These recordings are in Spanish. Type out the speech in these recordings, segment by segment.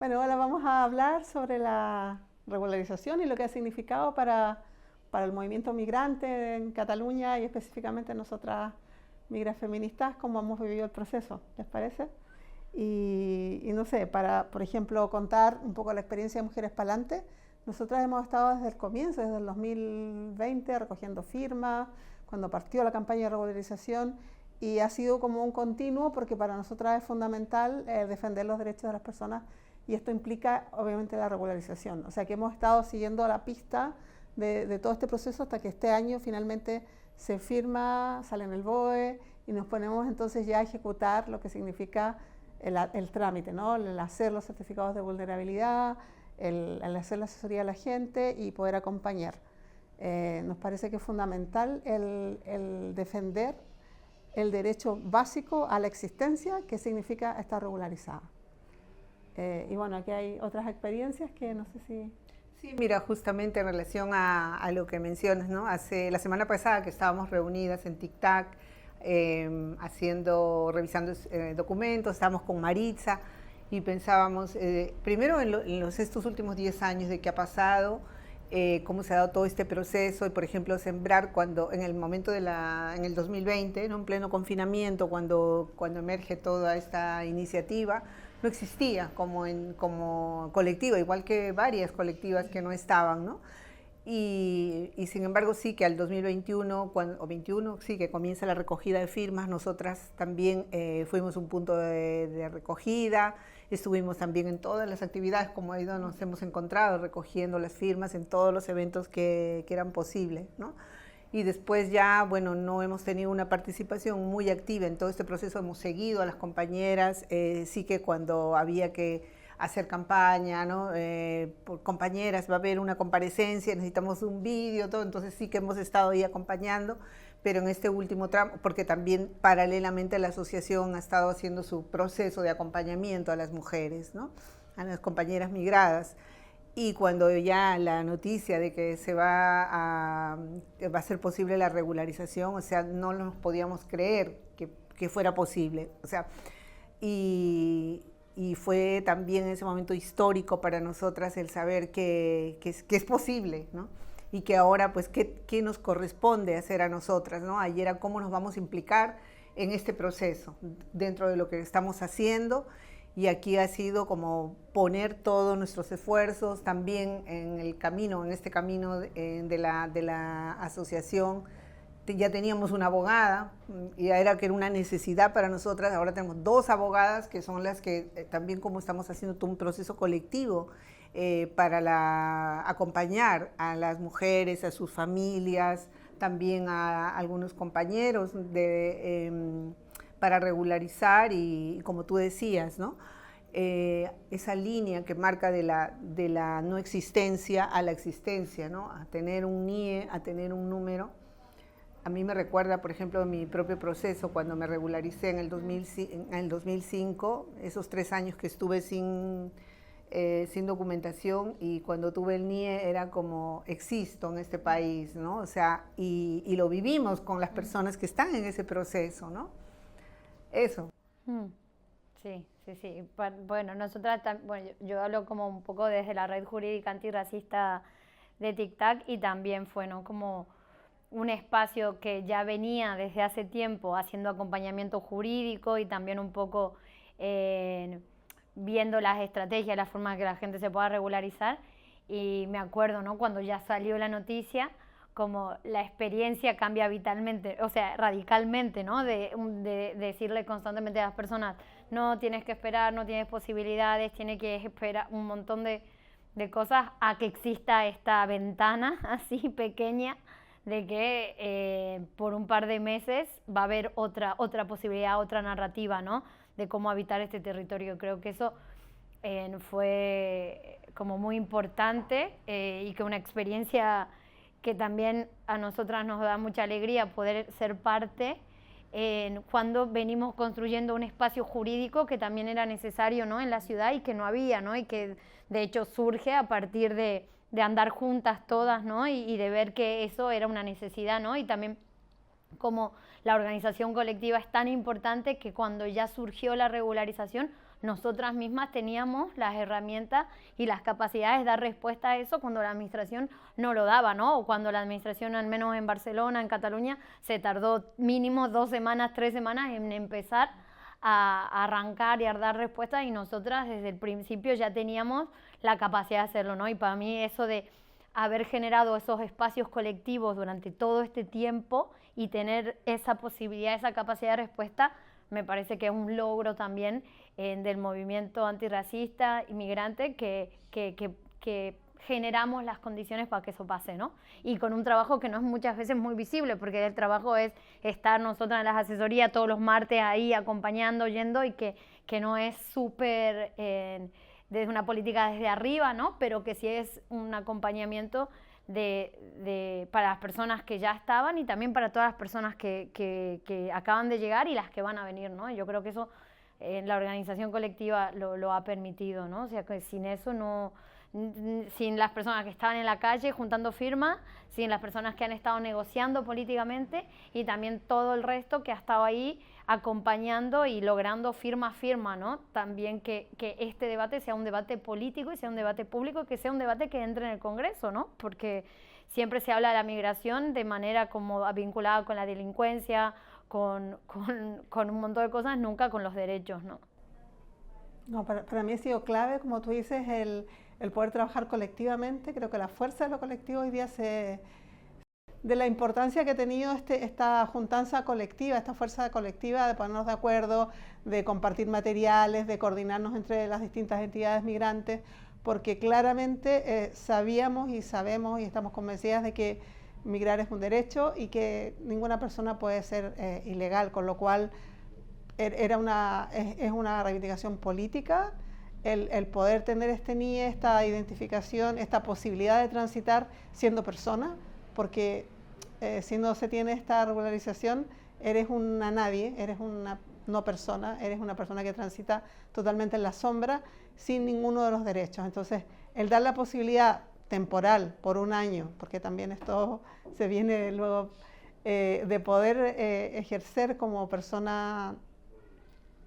Bueno, ahora vamos a hablar sobre la regularización y lo que ha significado para el movimiento migrante en Cataluña y específicamente nosotras migras feministas, cómo hemos vivido el proceso, ¿les parece? Y no sé, para, por ejemplo, contar un poco la experiencia de Mujeres Pa'lante, nosotras hemos estado desde el comienzo, desde el 2020, recogiendo firmas, cuando partió la campaña de regularización, y ha sido como un continuo porque para nosotras es fundamental defender los derechos de las personas y esto implica obviamente la regularización. O sea que hemos estado siguiendo la pista de todo este proceso hasta que este año finalmente se firma, sale en el BOE y nos ponemos entonces ya a ejecutar lo que significa el trámite, ¿no? El hacer los certificados de vulnerabilidad, el hacer la asesoría a la gente y poder acompañar. Nos parece que es fundamental el defender el derecho básico a la existencia, que significa estar regularizada. Y bueno, aquí hay otras experiencias que no sé si... Sí, mira, justamente en relación a lo que mencionas, ¿no? La semana pasada que estábamos reunidas en TikTok, revisando documentos, estábamos con Maritza y pensábamos, primero en estos últimos 10 años de qué ha pasado, cómo se ha dado todo este proceso, y por ejemplo sembrar cuando en el momento en el 2020, ¿no? En pleno confinamiento, cuando emerge toda esta iniciativa, no existía como colectiva, igual que varias colectivas que no estaban, ¿no? Y sin embargo sí que al 2021 o 21 sí que comienza la recogida de firmas, nosotras también fuimos un punto de recogida, estuvimos también en todas las actividades, como ha ido, nos hemos encontrado recogiendo las firmas en todos los eventos que eran posibles, ¿no? Y después ya, bueno, no hemos tenido una participación muy activa en todo este proceso, hemos seguido a las compañeras, sí que cuando había que hacer campaña, ¿no? Por compañeras, va a haber una comparecencia, necesitamos un vídeo, todo, entonces sí que hemos estado ahí acompañando, pero en este último tramo, porque también paralelamente la asociación ha estado haciendo su proceso de acompañamiento a las mujeres, ¿no? A las compañeras migradas. Y cuando ya la noticia de que va a ser posible la regularización, o sea, no nos podíamos creer que fuera posible. O sea, y fue también en ese momento histórico para nosotras el saber que es posible, ¿no? Y que ahora, pues, ¿qué nos corresponde hacer a nosotras, ¿no? Ayer era cómo nos vamos a implicar en este proceso, dentro de lo que estamos haciendo, y aquí ha sido como poner todos nuestros esfuerzos también en el camino, en este camino de la asociación. Ya teníamos una abogada y era que era una necesidad para nosotras, ahora tenemos dos abogadas que son las que también como estamos haciendo todo un proceso colectivo para acompañar a las mujeres, a sus familias, también a algunos compañeros para regularizar y como tú decías, ¿no? Esa línea que marca de la no existencia a la existencia, ¿no? A tener un NIE, a tener un número. A mí me recuerda, por ejemplo, mi propio proceso cuando me regularicé en el 2005, esos 3 años que estuve sin documentación, y cuando tuve el NIE era como existo en este país, ¿no? O sea, y lo vivimos con las personas que están en ese proceso, ¿no? Eso. Sí, sí, sí. Bueno, nosotras, bueno, yo hablo como un poco desde la red jurídica antirracista de TikTok y también fue, ¿no? Como un espacio que ya venía desde hace tiempo haciendo acompañamiento jurídico y también un poco viendo las estrategias, las formas que la gente se pueda regularizar. Y me acuerdo, ¿no? Cuando ya salió la noticia, como la experiencia cambia vitalmente, o sea, radicalmente, ¿no? De decirle constantemente a las personas, no tienes que esperar, no tienes posibilidades, tienes que esperar un montón de cosas a que exista esta ventana así pequeña de que por un par de meses va a haber otra posibilidad, otra narrativa, ¿no? De cómo habitar este territorio. Creo que eso fue como muy importante y que una experiencia que también a nosotras nos da mucha alegría poder ser parte cuando venimos construyendo un espacio jurídico que también era necesario, ¿no? En la ciudad y que no había, ¿no? Y que de hecho surge a partir de andar juntas todas, ¿no? Y de ver que eso era una necesidad, ¿no? Y también como la organización colectiva es tan importante que cuando ya surgió la regularización nosotras mismas teníamos las herramientas y las capacidades de dar respuesta a eso cuando la administración no lo daba, ¿no? O cuando la administración, al menos en Barcelona, en Cataluña, se tardó mínimo 2 semanas, 3 semanas en empezar a arrancar y a dar respuesta, y nosotras desde el principio ya teníamos la capacidad de hacerlo, ¿no? Y para mí eso de haber generado esos espacios colectivos durante todo este tiempo y tener esa posibilidad, esa capacidad de respuesta, me parece que es un logro también del movimiento antirracista inmigrante que generamos las condiciones para que eso pase, ¿no? Y con un trabajo que no es muchas veces muy visible, porque el trabajo es estar nosotros en las asesorías todos los martes ahí acompañando, yendo, y que no es súper desde una política desde arriba, ¿no? Pero que sí es un acompañamiento para las personas que ya estaban y también para todas las personas que acaban de llegar y las que van a venir, ¿no? Yo creo que eso la organización colectiva lo ha permitido, ¿no? O sea, que sin eso no... sin las personas que estaban en la calle juntando firmas, sin las personas que han estado negociando políticamente, y también todo el resto que ha estado ahí acompañando y logrando firma a firma, ¿no? También que este debate sea un debate político y sea un debate público, que sea un debate que entre en el Congreso, ¿no? Porque siempre se habla de la migración de manera como vinculada con la delincuencia, con un montón de cosas, nunca con los derechos, ¿no? No, para mí ha sido clave, como tú dices, el poder trabajar colectivamente. Creo que la fuerza de lo colectivo hoy día de la importancia que ha tenido esta juntanza colectiva, esta fuerza colectiva de ponernos de acuerdo, de compartir materiales, de coordinarnos entre las distintas entidades migrantes, porque claramente sabíamos y sabemos y estamos convencidas de que migrar es un derecho y que ninguna persona puede ser ilegal, con lo cual es una reivindicación política el poder tener este NIE, esta identificación, esta posibilidad de transitar siendo persona, porque si no se tiene esta regularización, eres una nadie, eres una no persona, eres una persona que transita totalmente en la sombra, sin ninguno de los derechos. Entonces, el dar la posibilidad temporal por un año, porque también esto se viene luego, de poder ejercer como persona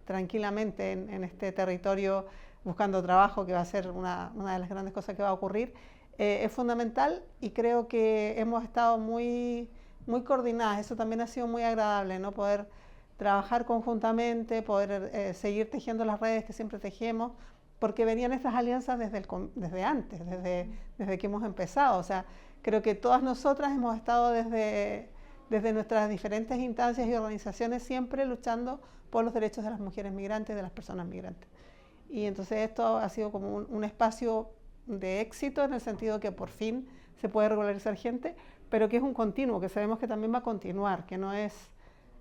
tranquilamente en este territorio buscando trabajo, que va a ser una de las grandes cosas que va a ocurrir, es fundamental, y creo que hemos estado muy coordinadas. Eso también ha sido muy agradable, ¿no? Poder trabajar conjuntamente, poder seguir tejiendo las redes que siempre tejemos, porque venían estas alianzas desde antes, desde que hemos empezado. O sea, creo que todas nosotras hemos estado desde nuestras diferentes instancias y organizaciones siempre luchando por los derechos de las mujeres migrantes, de las personas migrantes. Y entonces esto ha sido como un espacio de éxito, en el sentido que por fin se puede regularizar gente, pero que es un continuo, que sabemos que también va a continuar, que no es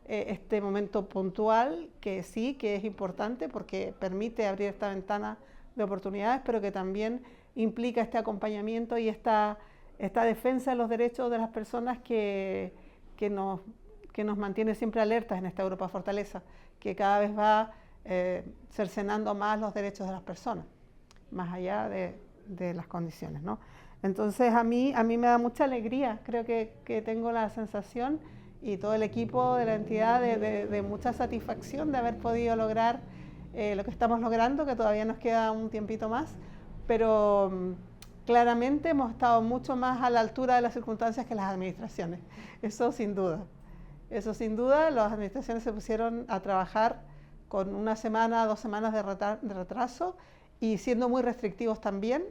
este momento puntual, que sí, que es importante porque permite abrir esta ventana de oportunidades, pero que también implica este acompañamiento y esta defensa de los derechos de las personas que nos mantiene siempre alertas en esta Europa Fortaleza, que cada vez va cercenando más los derechos de las personas, más allá de las condiciones, ¿no? Entonces a mí me da mucha alegría, creo que tengo la sensación, y todo el equipo de la entidad, de mucha satisfacción de haber podido lograr lo que estamos logrando, que todavía nos queda un tiempito más, pero claramente hemos estado mucho más a la altura de las circunstancias que las administraciones, eso sin duda. Eso sin duda, las administraciones se pusieron a trabajar con 1 semana, 2 semanas de retraso, y siendo muy restrictivos también,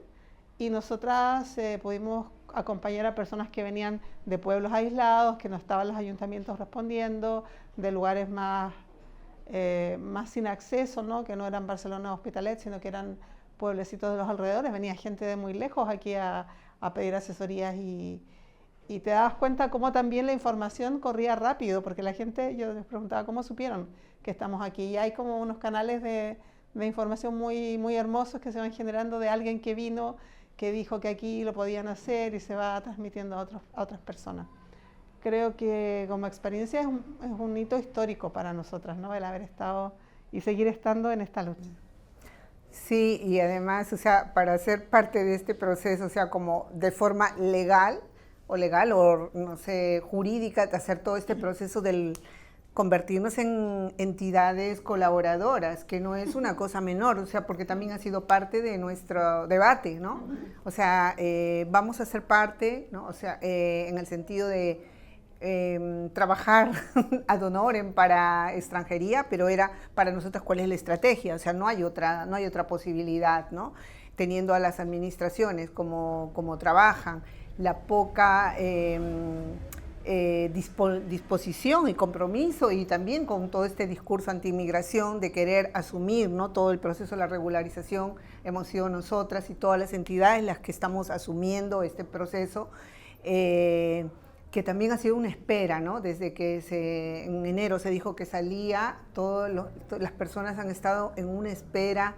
y nosotras pudimos acompañar a personas que venían de pueblos aislados, que no estaban los ayuntamientos respondiendo, de lugares más sin acceso, ¿no? Que no eran Barcelona o Hospitalet, sino que eran pueblecitos de los alrededores. Venía gente de muy lejos aquí a pedir asesorías, y te dabas cuenta cómo también la información corría rápido, porque la gente, yo les preguntaba cómo supieron que estamos aquí, y hay como unos canales de información muy hermosos que se van generando de alguien que vino, que dijo que aquí lo podían hacer, y se va transmitiendo a otras personas. Creo que como experiencia es un hito histórico para nosotras, ¿no? El haber estado y seguir estando en esta lucha. Sí, y además, o sea, para ser parte de este proceso, o sea, como de forma legal o no sé, jurídica, de hacer todo este proceso del convertirnos en entidades colaboradoras, que no es una cosa menor, o sea, porque también ha sido parte de nuestro debate, ¿no? O sea, vamos a ser parte, ¿no? O sea, en el sentido de trabajar ad honorem para extranjería, pero era para nosotros cuál es la estrategia, o sea, no hay otra posibilidad, ¿no? Teniendo a las administraciones como trabajan, la poca disposición y compromiso, y también con todo este discurso anti-inmigración de querer asumir, ¿no?, todo el proceso de la regularización, hemos sido nosotras y todas las entidades las que estamos asumiendo este proceso, que también ha sido una espera, ¿no? Desde que en enero se dijo que salía, todas las personas han estado en una espera,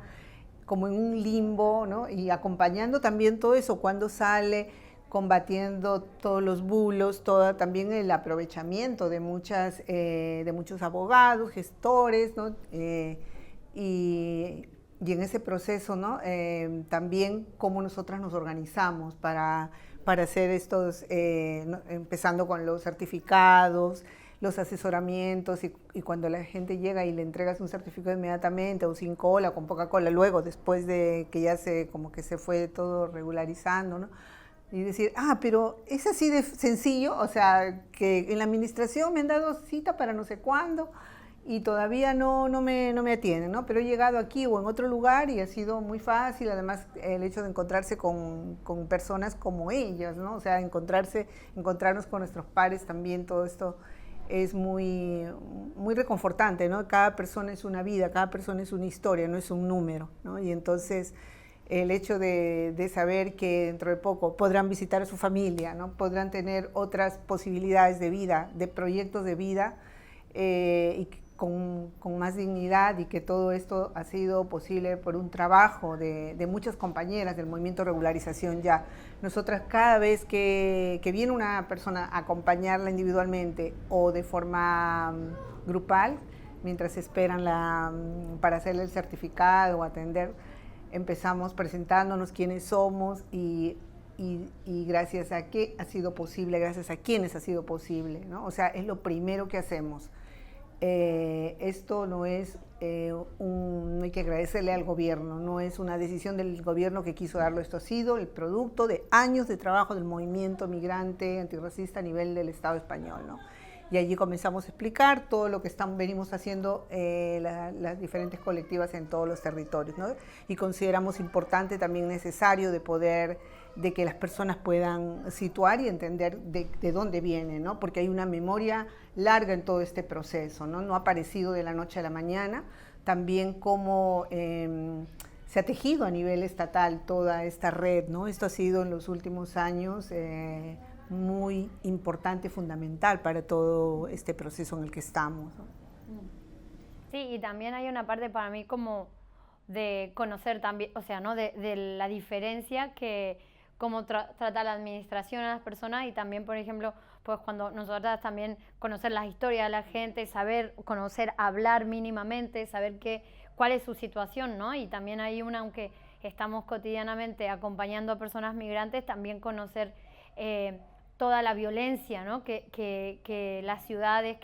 como en un limbo, ¿no? Y acompañando también todo eso, cuando sale, combatiendo todos los bulos, también el aprovechamiento de muchos abogados, gestores, ¿no? Y en ese proceso, ¿no? También cómo nosotras nos organizamos para hacer estos, empezando con los certificados, los asesoramientos, y cuando la gente llega y le entregas un certificado inmediatamente, o sin cola, con poca cola, luego, después de que ya como que se fue todo regularizando, ¿no? Y decir, pero es así de sencillo, o sea, que en la administración me han dado cita para no sé cuándo y todavía no me atienden, ¿no? Pero he llegado aquí o en otro lugar y ha sido muy fácil, además el hecho de encontrarse con personas como ellas, ¿no? O sea, encontrarnos con nuestros pares también, todo esto es muy, muy reconfortante, ¿no? Cada persona es una vida, cada persona es una historia, no es un número, ¿no? Y entonces el hecho de saber que dentro de poco podrán visitar a su familia, ¿no? Podrán tener otras posibilidades de vida, de proyectos de vida, y con más dignidad, y que todo esto ha sido posible por un trabajo de muchas compañeras del movimiento Regularización Ya. Nosotras, cada vez que viene una persona a acompañarla individualmente o de forma grupal, mientras esperan para hacerle el certificado o atender, empezamos presentándonos quiénes somos y gracias a qué ha sido posible, gracias a quiénes ha sido posible, ¿no? O sea, es lo primero que hacemos. Esto no es no hay que agradecerle al gobierno, no es una decisión del gobierno que quiso darlo, esto ha sido el producto de años de trabajo del movimiento migrante antirracista a nivel del Estado español, ¿no? Y allí comenzamos a explicar todo lo que venimos haciendo las diferentes colectivas en todos los territorios, ¿no? Y consideramos importante, también necesario, de que las personas puedan situar y entender de dónde viene, ¿no? Porque hay una memoria larga en todo este proceso, ¿no? No ha aparecido de la noche a la mañana. También cómo se ha tejido a nivel estatal toda esta red, ¿no? Esto ha sido en los últimos años muy importante, fundamental para todo este proceso en el que estamos, ¿no? Sí, y también hay una parte para mí como de conocer también, o sea, ¿no? de la diferencia que cómo trata la administración a las personas, y también, por ejemplo, pues cuando nosotras también conocer las historias de la gente, hablar mínimamente, saber cuál es su situación, ¿no? Y también hay aunque estamos cotidianamente acompañando a personas migrantes, también conocer toda la violencia, ¿no? que las ciudades,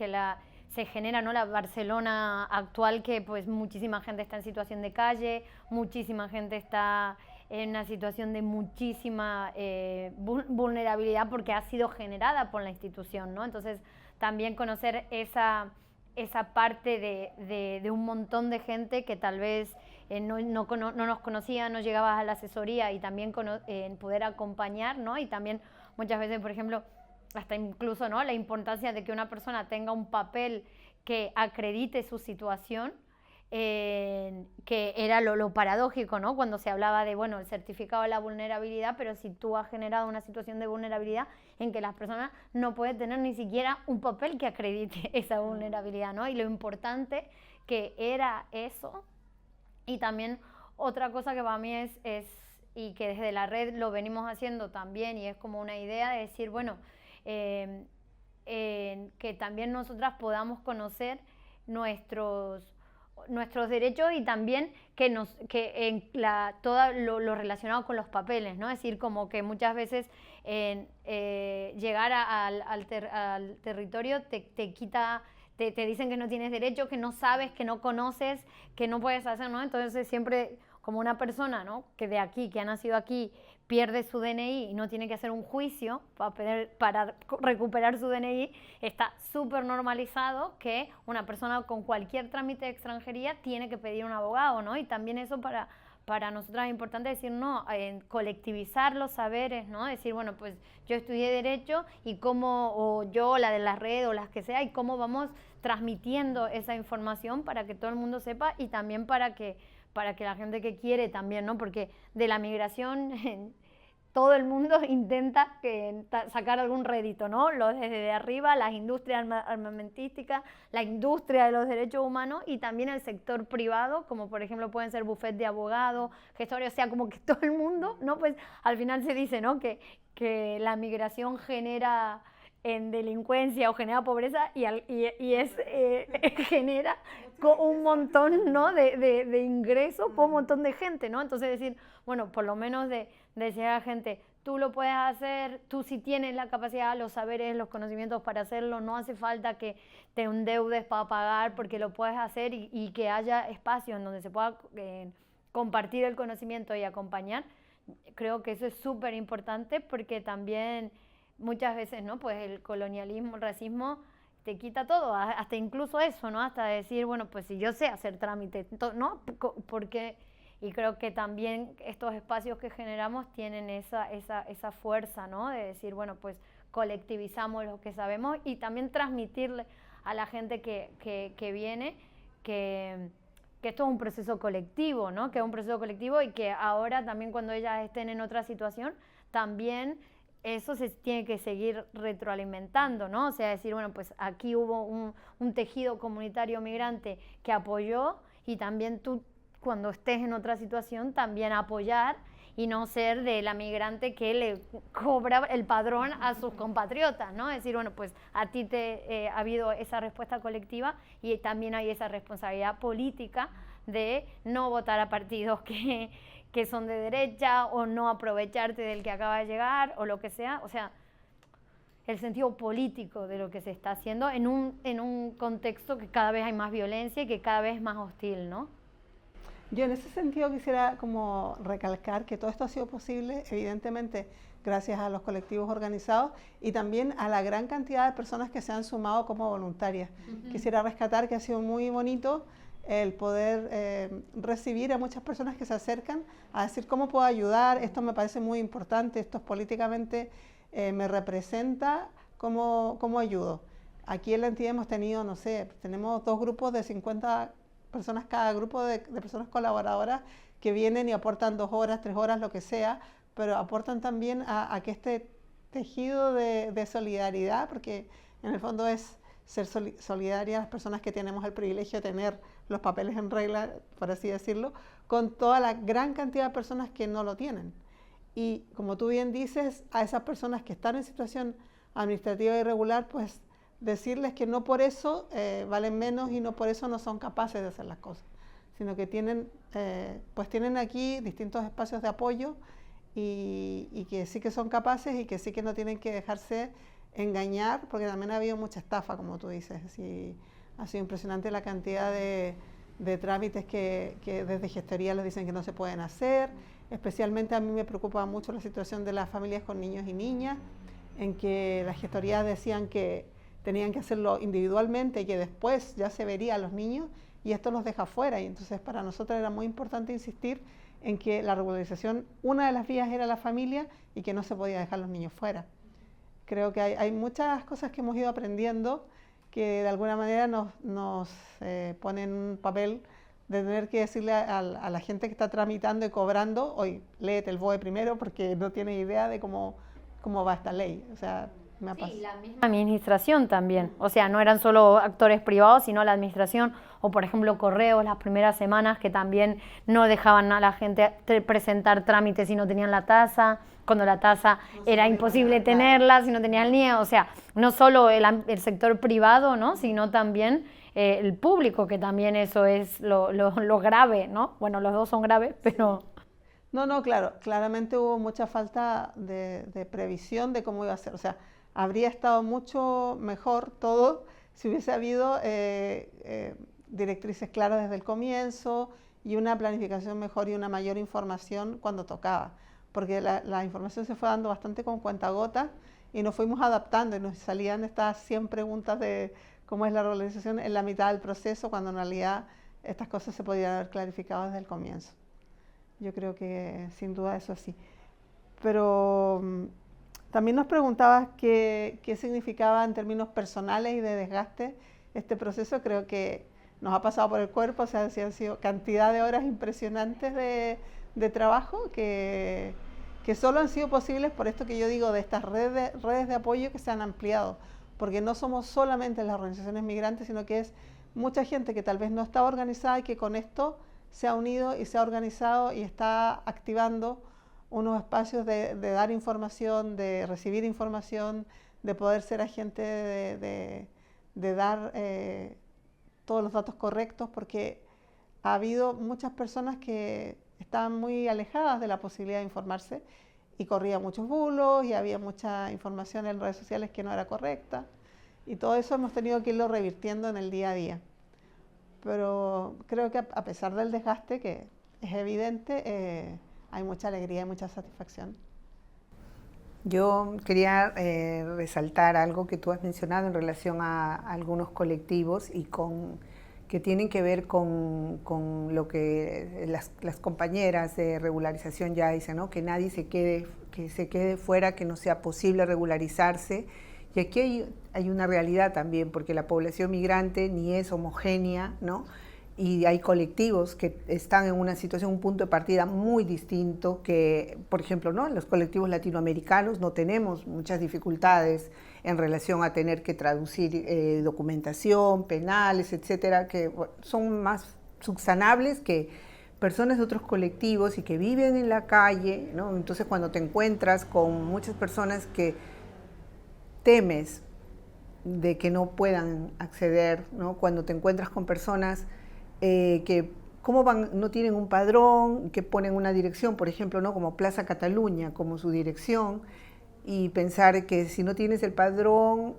se genera, ¿no? La Barcelona actual, que pues muchísima gente está en situación de calle, muchísima gente está en una situación de muchísima vulnerabilidad porque ha sido generada por la institución, ¿no? Entonces también conocer esa parte de un montón de gente que tal vez no nos conocía, no llegaba a la asesoría, y también poder acompañar, ¿no? Y también muchas veces, por ejemplo, hasta incluso, ¿no? La importancia de que una persona tenga un papel que acredite su situación, que era lo paradójico, ¿no? Cuando se hablaba de, bueno, el certificado de la vulnerabilidad, pero si tú has generado una situación de vulnerabilidad en que las personas no pueden tener ni siquiera un papel que acredite esa vulnerabilidad, ¿no? Y lo importante que era eso. Y también otra cosa que para mí es y que desde la red lo venimos haciendo también, y es como una idea de decir, bueno, que también nosotras podamos conocer nuestros derechos, y también todo lo relacionado con los papeles, ¿no? Es decir, como que muchas veces llegar al territorio te quita te dicen que no tienes derecho, que no sabes, que no conoces, que no puedes hacer, ¿no? Entonces siempre como una persona, ¿no?, que de aquí, que ha nacido aquí, pierde su DNI y no tiene que hacer un juicio para recuperar su DNI, está súper normalizado que una persona con cualquier trámite de extranjería tiene que pedir un abogado, ¿no? Y también eso para nosotros es importante decir, no, colectivizar los saberes, ¿no? Decir, bueno, pues yo estudié Derecho y cómo, o yo, la de las redes o las que sea, y cómo vamos transmitiendo esa información para que todo el mundo sepa y también para que la gente que quiere también, ¿no? Porque de la migración todo el mundo intenta sacar algún rédito, ¿no? Desde arriba, las industrias armamentísticas, la industria de los derechos humanos y también el sector privado, como por ejemplo pueden ser bufetes de abogados, gestores, o sea, como que todo el mundo, ¿no? Pues al final se dice, ¿no?, que la migración genera en delincuencia o genera pobreza genera un montón, ¿no?, de ingresos por un montón de gente, ¿no? Entonces decir, bueno, por lo menos decir a la gente, tú lo puedes hacer, tú sí tienes la capacidad, los saberes, los conocimientos para hacerlo, no hace falta que te endeudes para pagar porque lo puedes hacer y que haya espacios en donde se pueda compartir el conocimiento y acompañar. Creo que eso es súper importante porque también muchas veces, ¿no?, pues el colonialismo, el racismo te quita todo, hasta incluso eso, ¿no? Hasta decir, bueno, pues si yo sé hacer trámites, ¿no? Porque, y creo que también estos espacios que generamos tienen esa fuerza, ¿no? De decir, bueno, pues colectivizamos lo que sabemos y también transmitirle a la gente que viene que esto es un proceso colectivo, ¿no? Que es un proceso colectivo y que ahora también cuando ellas estén en otra situación, también eso se tiene que seguir retroalimentando, ¿no? O sea, decir, bueno, pues aquí hubo un tejido comunitario migrante que apoyó y también tú, cuando estés en otra situación, también apoyar y no ser de la migrante que le cobra el padrón a sus compatriotas, ¿no? Decir, bueno, pues a ti ha habido esa respuesta colectiva y también hay esa responsabilidad política de no votar a partidos que son de derecha o no aprovecharte del que acaba de llegar o lo que sea. O sea, el sentido político de lo que se está haciendo en un contexto que cada vez hay más violencia y que cada vez es más hostil, ¿no? Yo en ese sentido quisiera como recalcar que todo esto ha sido posible, evidentemente, gracias a los colectivos organizados y también a la gran cantidad de personas que se han sumado como voluntarias. Quisiera rescatar que ha sido muy bonito el poder recibir a muchas personas que se acercan a decir cómo puedo ayudar, esto me parece muy importante, esto políticamente me representa, cómo ayudo. Aquí en la entidad hemos tenido, no sé, tenemos 2 grupos de 50 personas cada grupo de personas colaboradoras que vienen y aportan 2 horas, 3 horas, lo que sea, pero aportan también a que este tejido de solidaridad, porque en el fondo es ser solidaria a las personas que tenemos el privilegio de tener los papeles en regla, por así decirlo, con toda la gran cantidad de personas que no lo tienen. Y como tú bien dices, a esas personas que están en situación administrativa irregular, pues decirles que no por eso valen menos y no por eso no son capaces de hacer las cosas, sino que tienen aquí distintos espacios de apoyo y que sí que son capaces y que sí que no tienen que dejarse engañar, porque también ha habido mucha estafa, como tú dices. Y ha sido impresionante la cantidad de trámites que desde gestoría les dicen que no se pueden hacer. Especialmente a mí me preocupa mucho la situación de las familias con niños y niñas, en que las gestorías decían que tenían que hacerlo individualmente y que después ya se vería a los niños, y esto los deja fuera. Y entonces para nosotros era muy importante insistir en que la regularización, una de las vías era la familia y que no se podía dejar los niños fuera. Creo que hay muchas cosas que hemos ido aprendiendo que de alguna manera nos ponen un papel de tener que decirle a la gente que está tramitando y cobrando, oye, léete el BOE primero porque no tienes idea de cómo va esta ley. O sea, me ha pasado. Sí, la misma administración también. O sea, no eran solo actores privados, sino la administración, o por ejemplo Correos las primeras semanas que también no dejaban a la gente presentar trámites si no tenían la tasa, cuando la tasa era imposible tenerla si no tenían el NIE. O sea, no solo el sector privado, ¿no?, sino también el público, que también eso es lo grave, ¿no? Bueno, los dos son graves, pero... No, claro, claramente hubo mucha falta de previsión de cómo iba a ser. O sea, habría estado mucho mejor todo si hubiese habido directrices claras desde el comienzo y una planificación mejor y una mayor información cuando tocaba, porque la información se fue dando bastante con cuentagotas y nos fuimos adaptando y nos salían estas 100 preguntas de cómo es la regularización en la mitad del proceso, cuando en realidad estas cosas se podían haber clarificado desde el comienzo. Yo creo que sin duda eso sí. Pero también nos preguntabas qué significaba en términos personales y de desgaste este proceso. Creo que nos ha pasado por el cuerpo, o sea, han sido cantidad de horas impresionantes de trabajo que solo han sido posibles por esto que yo digo, de estas redes de apoyo que se han ampliado, porque no somos solamente las organizaciones migrantes, sino que es mucha gente que tal vez no estaba organizada y que con esto se ha unido y se ha organizado y está activando unos espacios de dar información, de recibir información, de poder ser agente de dar todos los datos correctos, porque ha habido muchas personas que estaban muy alejadas de la posibilidad de informarse y corría muchos bulos y había mucha información en redes sociales que no era correcta, y todo eso hemos tenido que irlo revirtiendo en el día a día. Pero creo que a pesar del desgaste, que es evidente, hay mucha alegría y mucha satisfacción. Yo quería resaltar algo que tú has mencionado en relación a algunos colectivos y que tienen que ver con lo que las compañeras de regularización ya dicen, ¿no? Que nadie se quede fuera, que no sea posible regularizarse. Y aquí hay una realidad también, porque la población migrante ni es homogénea, ¿no? Y hay colectivos que están en una situación, un punto de partida muy distinto que, por ejemplo, ¿no? Los colectivos latinoamericanos no tenemos muchas dificultades en relación a tener que traducir documentación, penales, etcétera, que son más subsanables que personas de otros colectivos y que viven en la calle, ¿no? Entonces, cuando te encuentras con muchas personas que temes de que no puedan acceder, ¿no? Cuando te encuentras con personas que no tienen un padrón, que ponen una dirección, por ejemplo, ¿no? Como Plaza Cataluña, como su dirección, y pensar que si no tienes el padrón,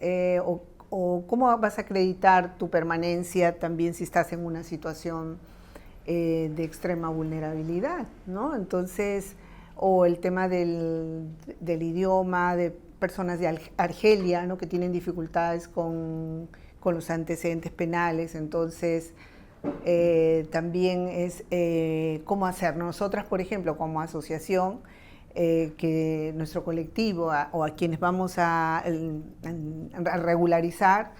o cómo vas a acreditar tu permanencia también si estás en una situación de extrema vulnerabilidad, ¿no? Entonces, o el tema del idioma, de personas de Argelia, ¿no? Que tienen dificultades con los antecedentes penales. Entonces, también es cómo hacer. Nosotras, por ejemplo, como asociación, que nuestro colectivo o a quienes vamos a regularizar,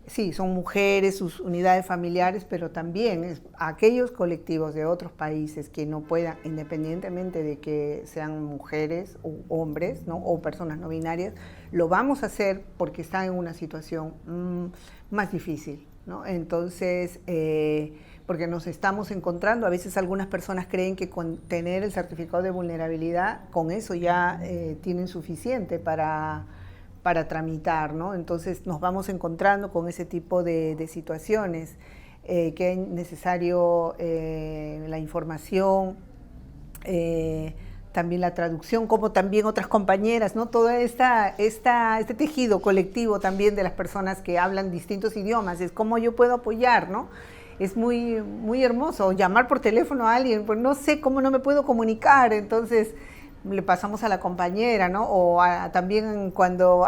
sí, son mujeres, sus unidades familiares, pero también a aquellos colectivos de otros países que no puedan, independientemente de que sean mujeres o hombres, ¿no? O personas no binarias, lo vamos a hacer porque están en una situación más difícil, ¿no? Entonces, porque nos estamos encontrando, a veces algunas personas creen que con tener el certificado de vulnerabilidad, con eso ya tienen suficiente para tramitar, ¿no? Entonces nos vamos encontrando con ese tipo de situaciones, que es necesario la información, también la traducción, como también otras compañeras, ¿no? Todo este tejido colectivo también de las personas que hablan distintos idiomas, es cómo yo puedo apoyar, ¿no? Es muy, muy hermoso llamar por teléfono a alguien, pues no sé cómo no me puedo comunicar, entonces le pasamos a la compañera, ¿no? O también cuando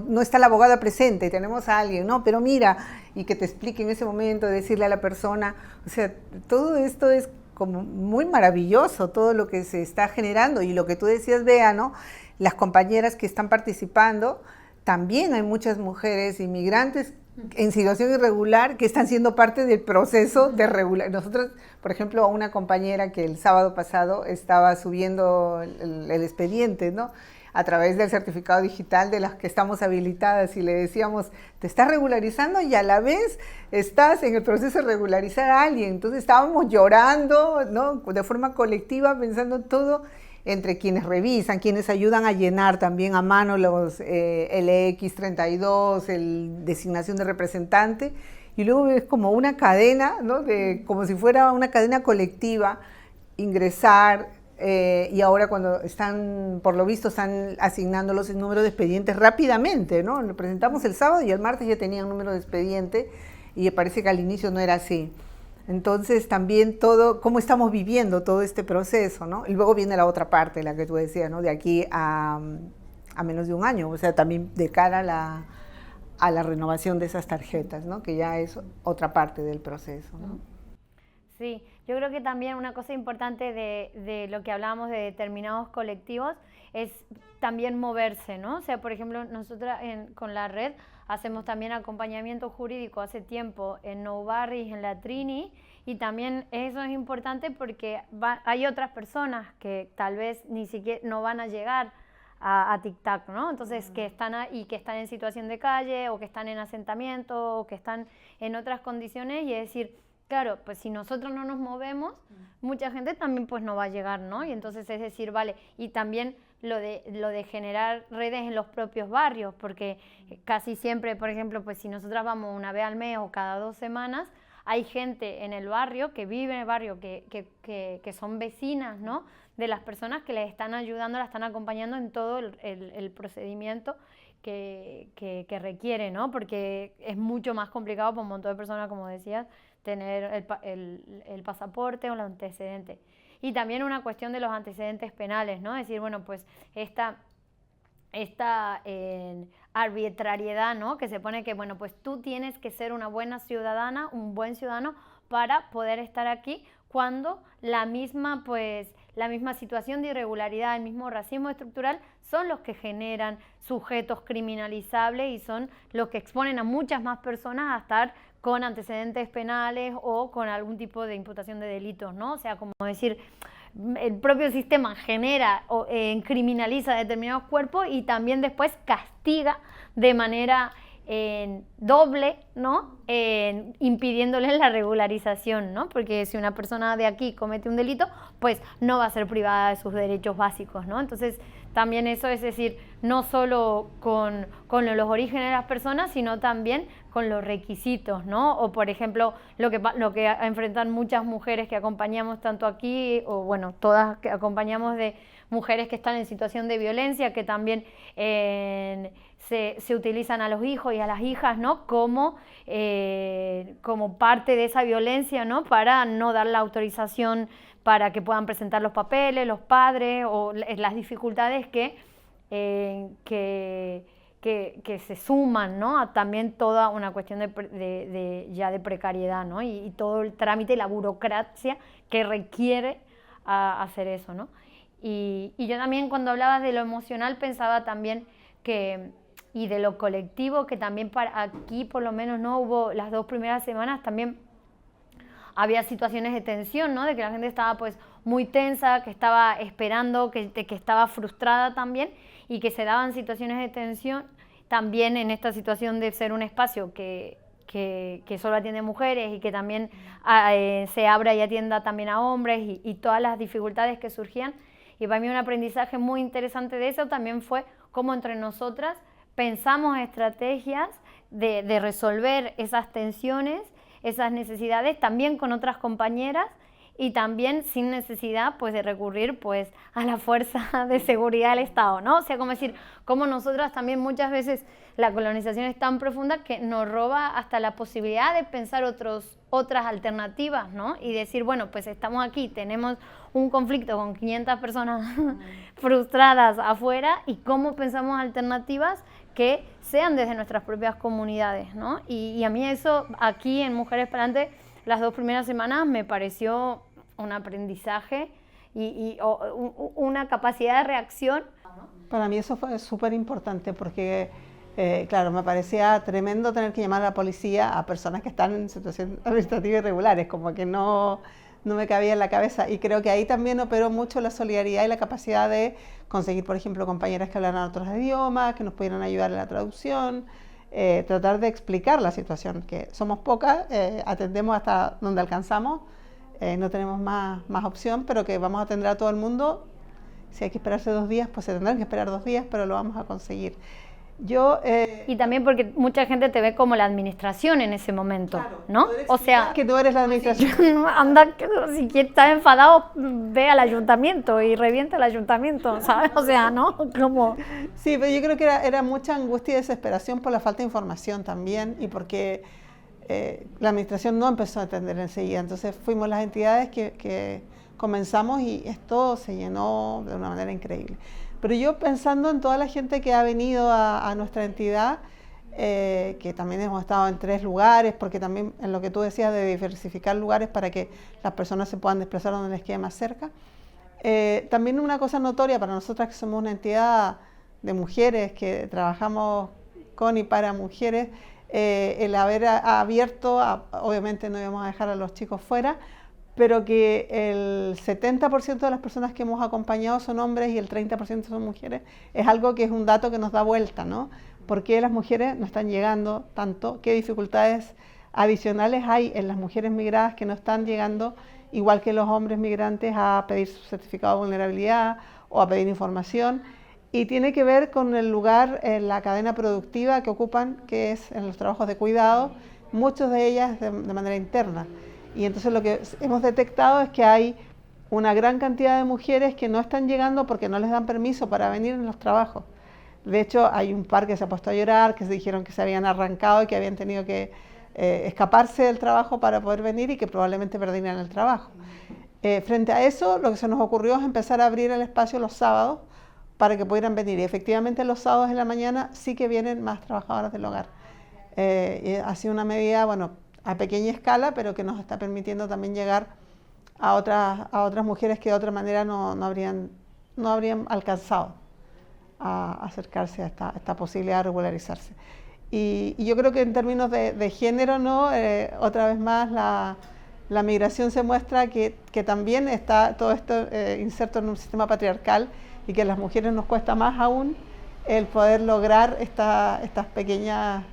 no está la abogada presente, tenemos a alguien, ¿no? Pero mira, y que te explique en ese momento, decirle a la persona, o sea, todo esto es como muy maravilloso, todo lo que se está generando, y lo que tú decías, Bea, ¿no? Las compañeras que están participando, también hay muchas mujeres inmigrantes en situación irregular que están siendo parte del proceso de regular. Nosotros, por ejemplo, a una compañera que el sábado pasado estaba subiendo el expediente, ¿no? A través del certificado digital de las que estamos habilitadas, y le decíamos, te estás regularizando y a la vez estás en el proceso de regularizar a alguien. Entonces estábamos llorando, ¿no? De forma colectiva, pensando todo, entre quienes revisan, quienes ayudan a llenar también a mano los LX32, el designación de representante, y luego es como una cadena, ¿no? Como si fuera una cadena colectiva, ingresar, y ahora cuando están, por lo visto, están asignando los números de expedientes rápidamente, ¿no? Lo presentamos el sábado y el martes ya tenían número de expediente y parece que al inicio no era así. Entonces también todo, cómo estamos viviendo todo este proceso, ¿no? Y luego viene la otra parte, la que tú decías, ¿no? De aquí a menos de un año, o sea, también de cara a la renovación de esas tarjetas, ¿no? Que ya es otra parte del proceso, ¿no? Sí, yo creo que también una cosa importante de lo que hablábamos de determinados colectivos es también moverse, ¿no? O sea, por ejemplo, nosotros con la red hacemos también acompañamiento jurídico hace tiempo en Nou Barris, en la Trini, y también eso es importante porque hay otras personas que tal vez ni siquiera no van a llegar a TikTok, ¿no? Entonces, que están que están en situación de calle o que están en asentamiento o que están en otras condiciones, y es decir, claro, pues si nosotros no nos movemos, mucha gente también pues no va a llegar, ¿no? Y entonces es decir, vale, y también lo de generar redes en los propios barrios, porque casi siempre, por ejemplo, pues si nosotras vamos una vez al mes o cada 2 semanas, hay gente en el barrio que vive en el barrio, que son vecinas, ¿no? De las personas que les están ayudando, las están acompañando en todo el procedimiento que requiere, ¿no? Porque es mucho más complicado para un montón de personas, como decías, tener el pasaporte o los antecedentes. Y también una cuestión de los antecedentes penales, ¿no? Es decir, bueno, pues esta arbitrariedad, ¿no? Que se pone que, bueno, pues tú tienes que ser una buena ciudadana, un buen ciudadano para poder estar aquí, cuando la misma situación de irregularidad, el mismo racismo estructural son los que generan sujetos criminalizables y son los que exponen a muchas más personas a estar con antecedentes penales o con algún tipo de imputación de delitos, ¿no? O sea, como decir, el propio sistema genera o criminaliza determinados cuerpos y también después castiga de manera doble, ¿no? Impidiéndoles la regularización, ¿no? Porque si una persona de aquí comete un delito, pues no va a ser privada de sus derechos básicos, ¿no? Entonces, también eso es decir, no solo con los orígenes de las personas, sino también con los requisitos, ¿no? O por ejemplo, lo que enfrentan muchas mujeres que acompañamos tanto aquí, o bueno, todas que acompañamos de mujeres que están en situación de violencia, que también se utilizan a los hijos y a las hijas, ¿no? Como parte de esa violencia, ¿no? Para no dar la autorización para que puedan presentar los papeles, los padres, o las dificultades que se suman, ¿no? A también toda una cuestión ya de precariedad, ¿no? Y todo el trámite y la burocracia que requiere hacer eso, ¿no? Y yo también, cuando hablabas de lo emocional, pensaba también y de lo colectivo, que también para aquí por lo menos no hubo las 2 primeras semanas, también había situaciones de tensión, ¿no? De que la gente estaba pues muy tensa, que estaba esperando, que estaba frustrada también, y que se daban situaciones de tensión también en esta situación de ser un espacio que solo atiende mujeres y que también se abra y atienda también a hombres, y todas las dificultades que surgían. Y para mí un aprendizaje muy interesante de eso también fue cómo entre nosotras pensamos estrategias de resolver esas tensiones, esas necesidades, también con otras compañeras, y también sin necesidad pues de recurrir pues a la fuerza de seguridad del Estado, ¿no? O sea, como decir, como nosotras también muchas veces la colonización es tan profunda que nos roba hasta la posibilidad de pensar otras alternativas, ¿no? Y decir, bueno, pues estamos aquí, tenemos un conflicto con 500 personas frustradas afuera, y cómo pensamos alternativas que sean desde nuestras propias comunidades, ¿no? Y a mí eso aquí en Mujeres para Adelante, las 2 primeras semanas me pareció un aprendizaje y una capacidad de reacción. Para mí eso fue súper importante porque, claro, me parecía tremendo tener que llamar a la policía a personas que están en situación administrativa irregulares, como que no me cabía en la cabeza. Y creo que ahí también operó mucho la solidaridad y la capacidad de conseguir, por ejemplo, compañeras que hablaran otros idiomas, que nos pudieran ayudar en la traducción, tratar de explicar la situación, que somos pocas, atendemos hasta donde alcanzamos, no tenemos más opción, pero que vamos a atender a todo el mundo. Si hay que esperarse 2 días, pues se tendrán que esperar 2 días, pero lo vamos a conseguir. Y también porque mucha gente te ve como la administración en ese momento, claro, ¿no? O sea, que tú eres la administración. anda, si estás enfadado, ve al ayuntamiento y revienta el ayuntamiento, ¿sabes? O sea, ¿no? Como... Sí, pero yo creo que era mucha angustia y desesperación por la falta de información también y porque la administración no empezó a atender enseguida. Entonces fuimos las entidades que comenzamos y esto se llenó de una manera increíble. Pero yo pensando en toda la gente que ha venido a nuestra entidad, que también hemos estado en 3 lugares, porque también en lo que tú decías de diversificar lugares para que las personas se puedan desplazar donde les quede más cerca. También una cosa notoria para nosotras que somos una entidad de mujeres, que trabajamos con y para mujeres, el haber abierto, obviamente no íbamos a dejar a los chicos fuera, pero que el 70% de las personas que hemos acompañado son hombres y el 30% son mujeres, es algo que es un dato que nos da vuelta, ¿no? ¿Por qué las mujeres no están llegando tanto? ¿Qué dificultades adicionales hay en las mujeres migradas que no están llegando, igual que los hombres migrantes, a pedir su certificado de vulnerabilidad o a pedir información? Y tiene que ver con el lugar en la cadena productiva que ocupan, que es en los trabajos de cuidado, muchas de ellas de manera interna. Y entonces lo que hemos detectado es que hay una gran cantidad de mujeres que no están llegando porque no les dan permiso para venir en los trabajos. De hecho, hay un par que se ha puesto a llorar, que se dijeron que se habían arrancado y que habían tenido que escaparse del trabajo para poder venir y que probablemente perdieran el trabajo. Frente a eso, lo que se nos ocurrió es empezar a abrir el espacio los sábados para que pudieran venir. Y efectivamente los sábados en la mañana sí que vienen más trabajadoras del hogar. Ha sido una medida, bueno, a pequeña escala, pero que nos está permitiendo también llegar a otras mujeres que de otra manera no habrían alcanzado a acercarse a esta posibilidad de regularizarse. Y yo creo que en términos de género, ¿no? Otra vez más la migración se muestra que también está todo esto inserto en un sistema patriarcal y que a las mujeres nos cuesta más aún el poder lograr estas pequeñas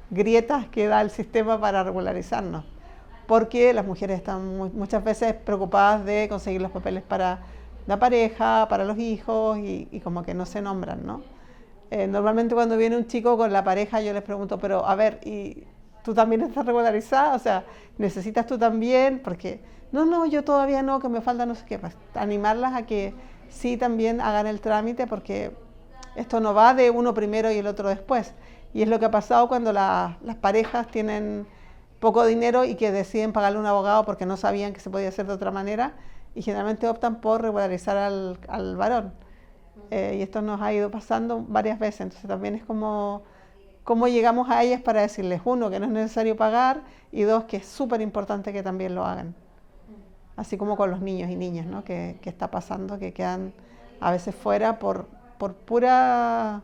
grietas que da el sistema para regularizarnos, porque las mujeres están muchas veces preocupadas de conseguir los papeles para la pareja, para los hijos y como que no se nombran, ¿no? Normalmente cuando viene un chico con la pareja yo les pregunto, pero a ver, ¿y tú también estás regularizada? O sea, ¿necesitas tú también? Porque, no, yo todavía no, que me falta no sé qué, pues animarlas a que sí también hagan el trámite porque esto no va de uno primero y el otro después. Y es lo que ha pasado cuando las parejas tienen poco dinero y que deciden pagarle a un abogado porque no sabían que se podía hacer de otra manera y generalmente optan por regularizar al varón. Y esto nos ha ido pasando varias veces, entonces también es como cómo llegamos a ellas para decirles, uno, que no es necesario pagar y dos, que es súper importante que también lo hagan. Así como con los niños y niñas, ¿no? Que está pasando, que quedan a veces fuera por pura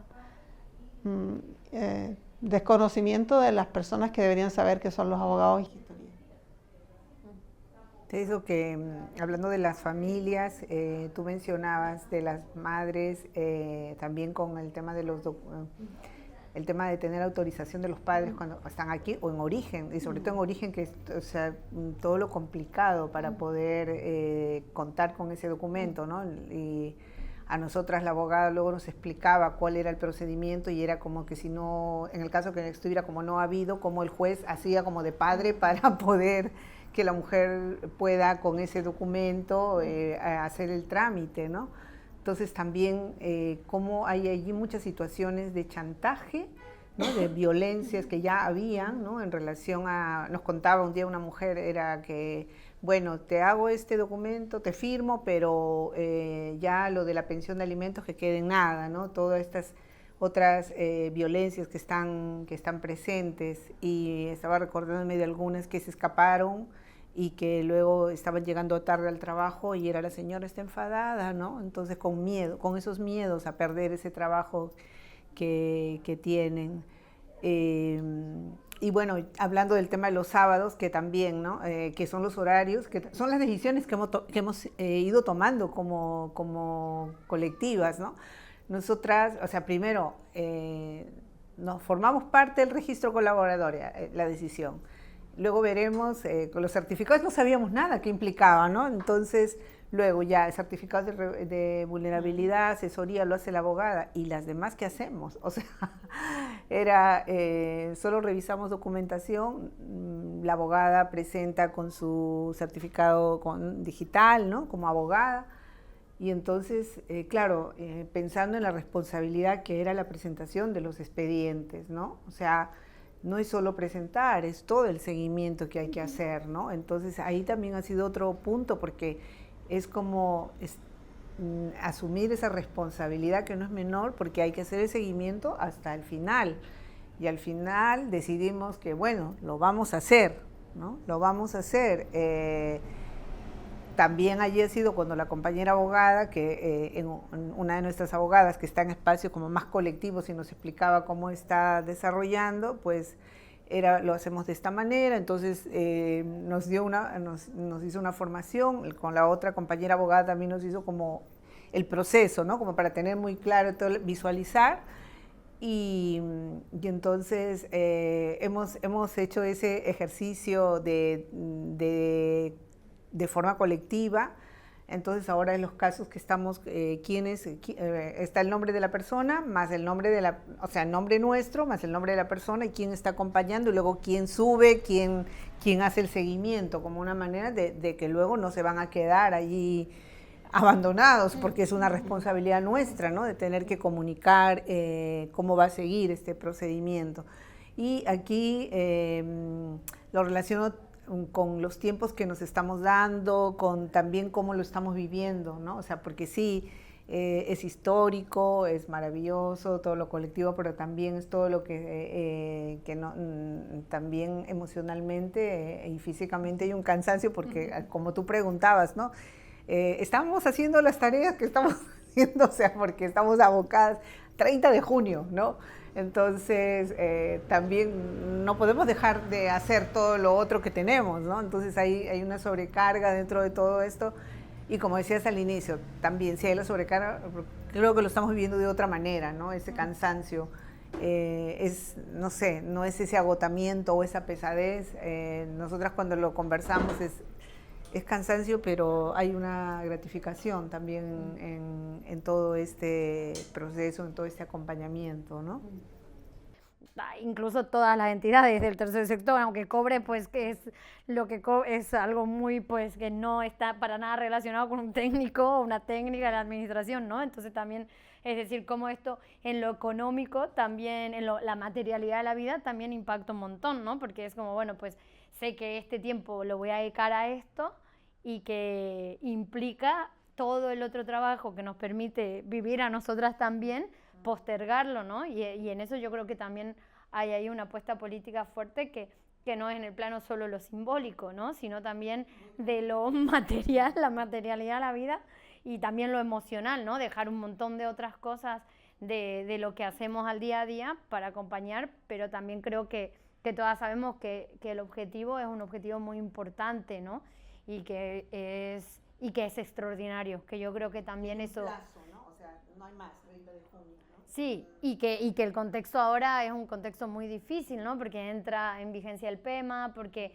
desconocimiento de las personas que deberían saber que son los abogados y gestorías. Eso que, hablando de las familias, tú mencionabas de las madres, también con el tema de el tema de tener autorización de los padres cuando están aquí o en origen, y sobre todo en origen, que es, o sea, todo lo complicado para poder contar con ese documento, ¿no? Y a nosotras la abogada luego nos explicaba cuál era el procedimiento y era como que si no, en el caso que estuviera como no ha habido, como el juez hacía como de padre para poder que la mujer pueda con ese documento hacer el trámite, ¿no? Entonces también cómo hay allí muchas situaciones de chantaje, ¿no? De violencias que ya habían, ¿no? En relación a, nos contaba un día una mujer, era que, bueno, te hago este documento, te firmo, pero ya lo de la pensión de alimentos que quede en nada, ¿no? Todas estas otras violencias que están presentes, y estaba recordándome de algunas que se escaparon y que luego estaban llegando tarde al trabajo y era la señora está enfadada, ¿no? Entonces con miedo, con esos miedos a perder ese trabajo que tienen. Y bueno, hablando del tema de los sábados, que también, ¿no? Que son los horarios, que son las decisiones que hemos ido tomando como colectivas, ¿no? Nosotras, o sea, primero, nos formamos parte del registro colaborador, la decisión. luego veremos, con los certificados no sabíamos nada qué implicaba, ¿no? Entonces, luego ya, certificados de vulnerabilidad, asesoría, lo hace la abogada, y las demás, ¿qué hacemos? O sea, solo revisamos documentación, la abogada presenta con su certificado digital, ¿no? Como abogada, y entonces, claro, pensando en la responsabilidad que era la presentación de los expedientes, ¿no? O sea, no es solo presentar, es todo el seguimiento que hay que hacer, ¿no? Entonces ahí también ha sido otro punto, porque es como asumir esa responsabilidad que no es menor, porque hay que hacer el seguimiento hasta el final. Y al final decidimos que, bueno, lo vamos a hacer, ¿no? Lo vamos a hacer. También allí ha sido cuando la compañera abogada, una de nuestras abogadas que está en espacios como más colectivos y nos explicaba cómo está desarrollando, pues lo hacemos de esta manera. Entonces nos hizo una formación, con la otra compañera abogada también nos hizo como el proceso, ¿no? Como para tener muy claro, todo, visualizar. Y entonces hemos hecho ese ejercicio de forma colectiva. Entonces ahora en los casos que estamos, está el nombre de la persona, más el nombre o sea, el nombre nuestro, más el nombre de la persona y quién está acompañando, y luego quién sube, quién hace el seguimiento, como una manera de que luego no se van a quedar allí abandonados, porque es una responsabilidad nuestra, ¿no? De tener que comunicar cómo va a seguir este procedimiento. Y aquí lo relaciono con los tiempos que nos estamos dando, con también cómo lo estamos viviendo, ¿no? O sea, porque sí, es histórico, es maravilloso, todo lo colectivo, pero también es todo lo que también emocionalmente y físicamente hay un cansancio, porque como tú preguntabas, ¿no? Estamos haciendo las tareas que estamos haciendo, o sea, porque estamos abocadas 30 de junio, ¿no? Entonces, también no podemos dejar de hacer todo lo otro que tenemos, ¿no? Entonces hay una sobrecarga dentro de todo esto, y como decías al inicio, también si hay la sobrecarga, creo que lo estamos viviendo de otra manera, ¿no? Ese cansancio, no sé, no es ese agotamiento o esa pesadez. Nosotras cuando lo conversamos es cansancio, pero hay una gratificación también en todo este proceso, en todo este acompañamiento, ¿no? Incluso todas las entidades del tercer sector, aunque cobre, pues que es lo que es algo muy, pues que no está para nada relacionado con un técnico o una técnica de la administración, ¿no? Entonces también, es decir, cómo esto en lo económico, también en la materialidad de la vida, también impacta un montón, ¿no? Porque es como, bueno, pues sé que este tiempo lo voy a dedicar a esto, y que implica todo el otro trabajo que nos permite vivir a nosotras también, postergarlo, ¿no? Y en eso yo creo que también hay ahí una apuesta política fuerte que no es en el plano solo lo simbólico, ¿no? Sino también de lo material, la materialidad de la vida, y también lo emocional, ¿no? Dejar un montón de otras cosas de lo que hacemos al día a día para acompañar, pero también creo que todas sabemos que el objetivo es un objetivo muy importante, ¿no? Y que es extraordinario, que yo creo que también eso... Plazo, ¿no? O sea, no hay más, 30 de junio, ¿no? Sí, y que el contexto ahora es un contexto muy difícil, ¿no? Porque entra en vigencia el PEMA, porque,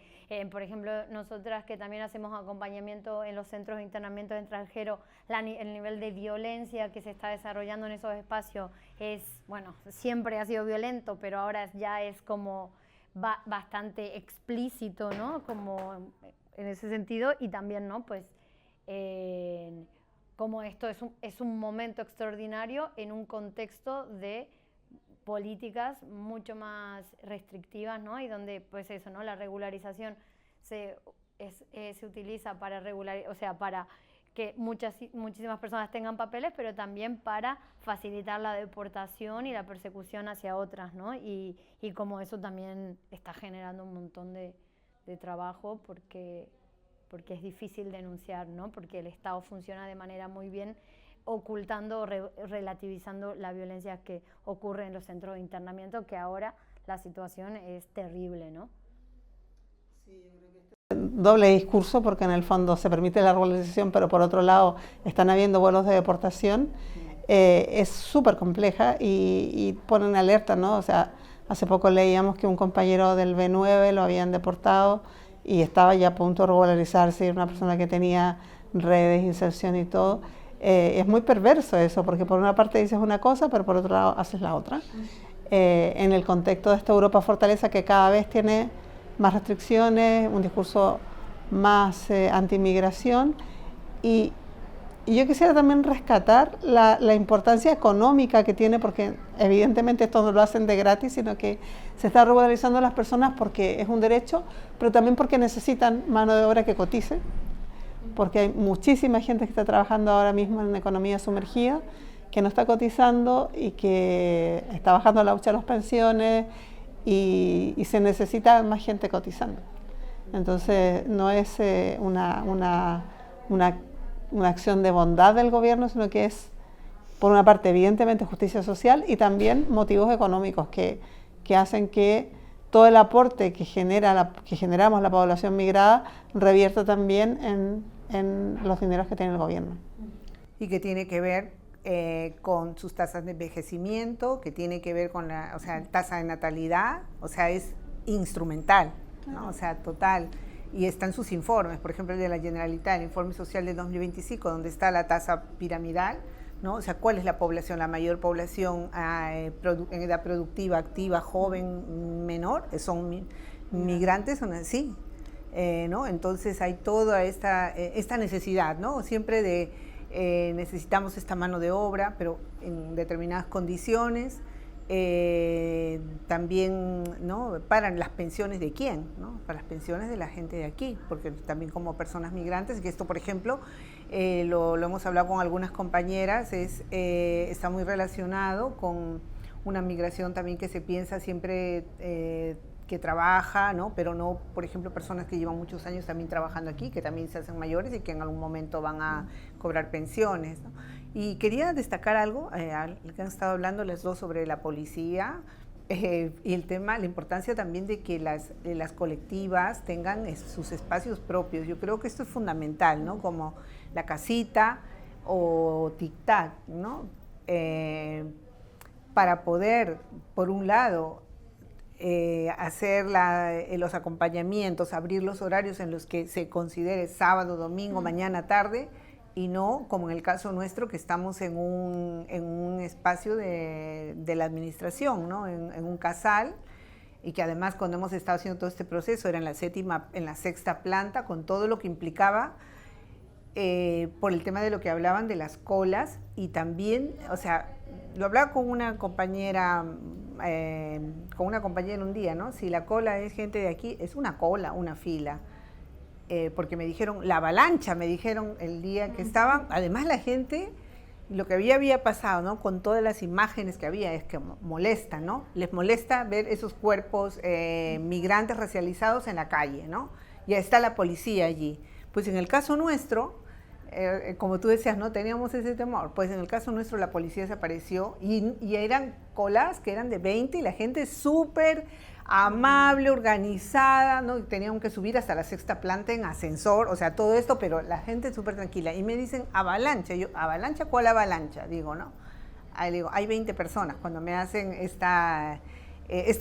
por ejemplo, nosotras que también hacemos acompañamiento en los centros de internamiento de extranjeros, el nivel de violencia que se está desarrollando en esos espacios es, bueno, siempre ha sido violento, pero ahora ya es como bastante explícito, ¿no? Como en ese sentido, y también, ¿no? Pues como esto es un momento extraordinario en un contexto de políticas mucho más restrictivas, ¿no? Y donde, pues eso, ¿no? La regularización se utiliza para para que muchísimas personas tengan papeles, pero también para facilitar la deportación y la persecución hacia otras, ¿no? Y como eso también está generando un montón de trabajo, porque es difícil denunciar, ¿no? Porque el Estado funciona de manera muy bien ocultando o relativizando la violencia que ocurre en los centros de internamiento, que ahora la situación es terrible, ¿no? Doble discurso, porque en el fondo se permite la regularización, pero por otro lado están habiendo vuelos de deportación. Es súper compleja y pone en alerta, ¿no? O sea, Hace poco leíamos que un compañero del B9 lo habían deportado y estaba ya a punto de regularizarse, una persona que tenía redes, inserción y todo. Es muy perverso eso, porque por una parte dices una cosa, pero por otro lado haces la otra. En el contexto de esta Europa fortaleza que cada vez tiene más restricciones, un discurso más anti-inmigración, y yo quisiera también rescatar la importancia económica que tiene, porque evidentemente esto no lo hacen de gratis, sino que se está regularizando a las personas porque es un derecho, pero también porque necesitan mano de obra que cotice, porque hay muchísima gente que está trabajando ahora mismo en economía sumergida, que no está cotizando y que está bajando la hucha de las pensiones y se necesita más gente cotizando. Entonces no es una acción de bondad del gobierno, sino que es, por una parte, evidentemente justicia social y también motivos económicos que hacen que todo el aporte que generamos la población migrada revierta también en los dineros que tiene el gobierno. Y que tiene que ver con sus tasas de envejecimiento, que tiene que ver con la tasa de natalidad, o sea, es instrumental, ¿no? O sea, total. Y están sus informes, por ejemplo, el de la Generalitat, el informe social de 2025, donde está la tasa piramidal, ¿no? O sea, ¿cuál es la población? La mayor población en edad productiva, activa, joven, menor, son migrantes, son así, ¿no? Entonces hay toda esta necesidad, ¿no? Siempre necesitamos esta mano de obra, pero en determinadas condiciones. También, ¿no? Para las pensiones de quién, ¿no? Para las pensiones de la gente de aquí, porque también como personas migrantes, que esto, por ejemplo, lo hemos hablado con algunas compañeras, está muy relacionado con una migración también que se piensa siempre que trabaja, ¿no? Pero no, por ejemplo, personas que llevan muchos años también trabajando aquí, que también se hacen mayores y que en algún momento van a cobrar pensiones, ¿no? Y quería destacar algo, que han estado hablando las dos sobre la policía y el tema, la importancia también de que las colectivas tengan sus espacios propios. Yo creo que esto es fundamental, ¿no? Como la casita o tic-tac, ¿no? Para poder, por un lado, hacer los acompañamientos, abrir los horarios en los que se considere sábado, domingo, mañana, tarde, y no como en el caso nuestro que estamos en un espacio de la administración, ¿no? En un casal, y que además cuando hemos estado haciendo todo este proceso era en la sexta planta, con todo lo que implicaba por el tema de lo que hablaban de las colas, y también, o sea, lo hablaba con una compañera un día, ¿no? Si la cola es gente de aquí, es una cola, una fila. Porque me dijeron, la avalancha, me dijeron el día que estaban, además la gente, lo que había pasado, ¿no? Con todas las imágenes que había, es que molesta, ¿no? Les molesta ver esos cuerpos migrantes racializados en la calle, ¿no? Ya está la policía allí. Pues en el caso nuestro, como tú decías, no teníamos ese temor, pues en el caso nuestro la policía desapareció y eran colas que eran de 20 y la gente súper amable, organizada, ¿no? Tenían que subir hasta la sexta planta en ascensor, o sea, todo esto, pero la gente súper tranquila. Y me dicen, avalancha. Yo, ¿avalancha? ¿Cuál avalancha? Digo, ¿no? Ahí digo, hay 20 personas cuando me hacen esta